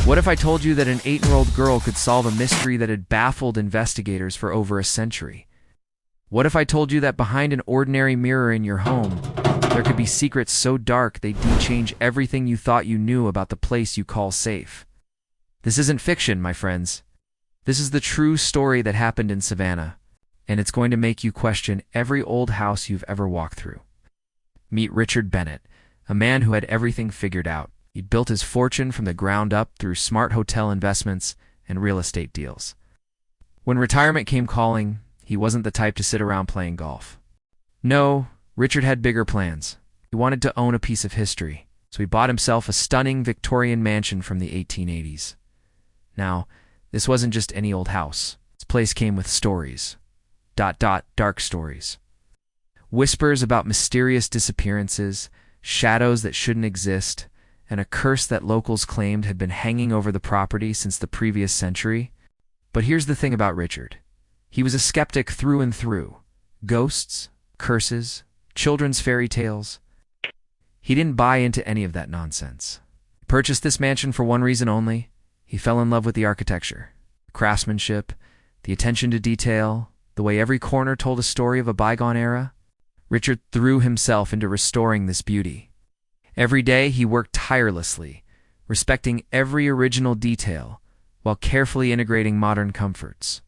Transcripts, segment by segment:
What if I told you that an 8-year-old girl could solve a mystery that had baffled investigators for over a century? What if I told you that behind an ordinary mirror in your home, there could be secrets so dark they'd change everything you thought you knew about the place you call safe? This isn't fiction, my friends. This is the true story that happened in Savannah, and it's going to make you question every old house you've ever walked through. Meet Richard Bennett, a man who had everything figured out. He'd built his fortune from the ground up through smart hotel investments and real estate deals. When retirement came calling, he wasn't the type to sit around playing golf. No, Richard had bigger plans. He wanted to own a piece of history, so he bought himself a stunning Victorian mansion from the 1880s. Now, this wasn't just any old house. This place came with stories. Dark stories. Whispers about mysterious disappearances, shadows that shouldn't exist, and a curse that locals claimed had been hanging over the property since the previous century. But here's the thing about Richard. He was a skeptic through and through. Ghosts, curses, children's fairy tales. He didn't buy into any of that nonsense. He purchased this mansion for one reason only. He fell in love with the architecture, craftsmanship, the attention to detail, the way every corner told a story of a bygone era. Richard threw himself into restoring this beauty. Every day he worked tirelessly, respecting every original detail, while carefully integrating modern comforts.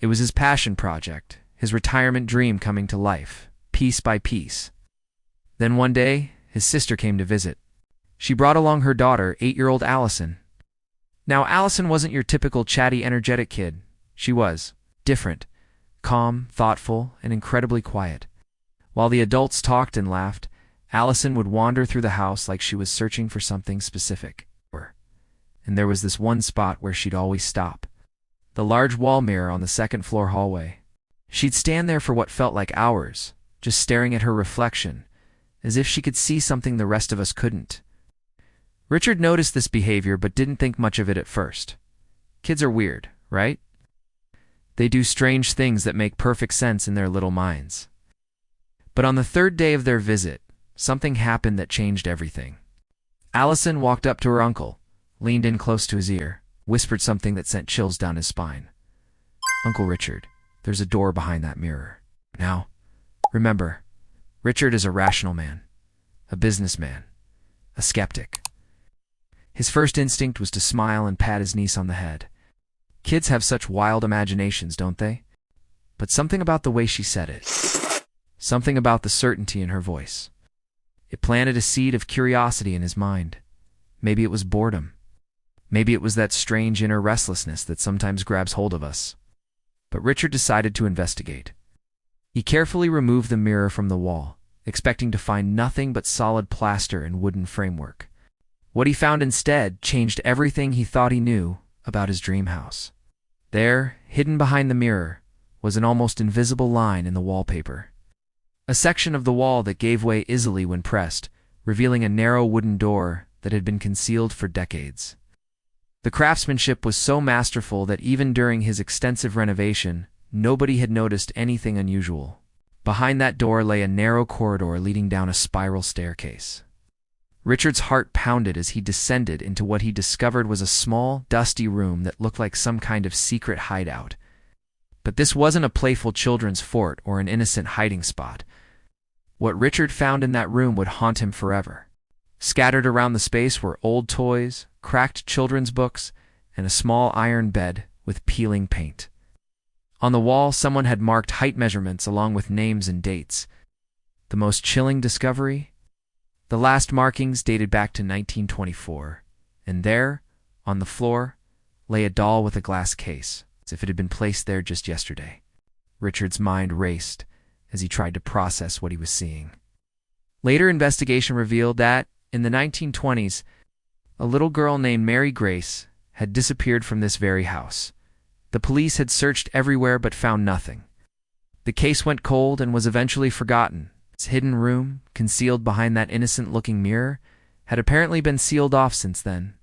It was his passion project, his retirement dream coming to life, piece by piece. Then one day, his sister came to visit. She brought along her daughter, 8-year-old Allison. Now, Allison wasn't your typical chatty, energetic kid. She was different, calm, thoughtful, and incredibly quiet. While the adults talked and laughed, Allison would wander through the house like she was searching for something specific. And there was this one spot where she'd always stop. The large wall mirror on the second-floor hallway. She'd stand there for what felt like hours, just staring at her reflection, as if she could see something the rest of us couldn't. Richard noticed this behavior but didn't think much of it at first. Kids are weird, right? They do strange things that make perfect sense in their little minds. But on the third day of their visit, something happened that changed everything. Allison walked up to her uncle, leaned in close to his ear, whispered something that sent chills down his spine. "Uncle Richard, there's a door behind that mirror. Now, remember, Richard is a rational man, a businessman, a skeptic." His first instinct was to smile and pat his niece on the head. Kids have such wild imaginations, don't they? But something about the way she said it, something about the certainty in her voice, it planted a seed of curiosity in his mind. Maybe it was boredom. Maybe it was that strange inner restlessness that sometimes grabs hold of us. But Richard decided to investigate. He carefully removed the mirror from the wall, expecting to find nothing but solid plaster and wooden framework. What he found instead changed everything he thought he knew about his dream house. There, hidden behind the mirror, was an almost invisible line in the wallpaper. A section of the wall that gave way easily when pressed, revealing a narrow wooden door that had been concealed for decades. The craftsmanship was so masterful that even during his extensive renovation, nobody had noticed anything unusual. Behind that door lay a narrow corridor leading down a spiral staircase. Richard's heart pounded as he descended into what he discovered was a small, dusty room that looked like some kind of secret hideout. But this wasn't a playful children's fort or an innocent hiding spot. What Richard found in that room would haunt him forever. Scattered around the space were old toys, cracked children's books, and a small iron bed with peeling paint. On the wall, someone had marked height measurements along with names and dates. The most chilling discovery? The last markings dated back to 1924, and there, on the floor, lay a doll with a glass case, as if it had been placed there just yesterday. Richard's mind raced as he tried to process what he was seeing. Later investigation revealed that, in the 1920s, a little girl named Mary Grace had disappeared from this very house. The police had searched everywhere but found nothing. The case went cold and was eventually forgotten. Its hidden room, concealed behind that innocent-looking mirror, had apparently been sealed off since then.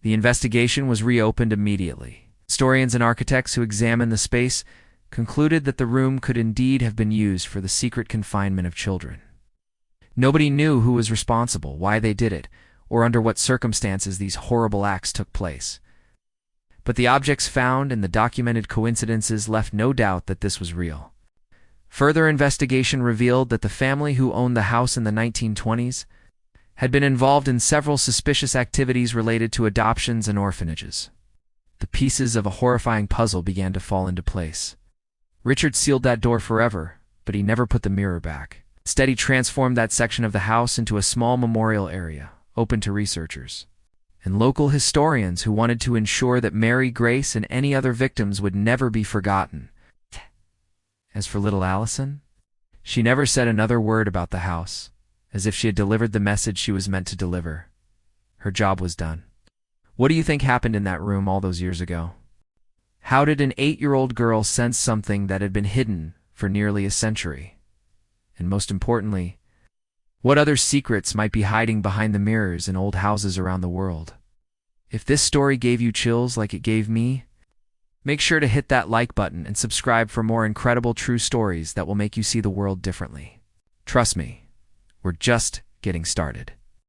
The investigation was reopened immediately. Historians and architects who examined the space concluded that the room could indeed have been used for the secret confinement of children. Nobody knew who was responsible, why they did it, or under what circumstances these horrible acts took place. But the objects found and the documented coincidences left no doubt that this was real. Further investigation revealed that the family who owned the house in the 1920s had been involved in several suspicious activities related to adoptions and orphanages. The pieces of a horrifying puzzle began to fall into place. Richard sealed that door forever, but he never put the mirror back. Instead, he transformed that section of the house into a small memorial area, open to researchers and local historians who wanted to ensure that Mary Grace and any other victims would never be forgotten. As for little Allison, she never said another word about the house, as if she had delivered the message she was meant to deliver. Her job was done. What do you think happened in that room all those years ago? How did an 8-year-old girl sense something that had been hidden for nearly a century? And most importantly, what other secrets might be hiding behind the mirrors in old houses around the world? If this story gave you chills like it gave me, make sure to hit that like button and subscribe for more incredible true stories that will make you see the world differently. Trust me, we're just getting started.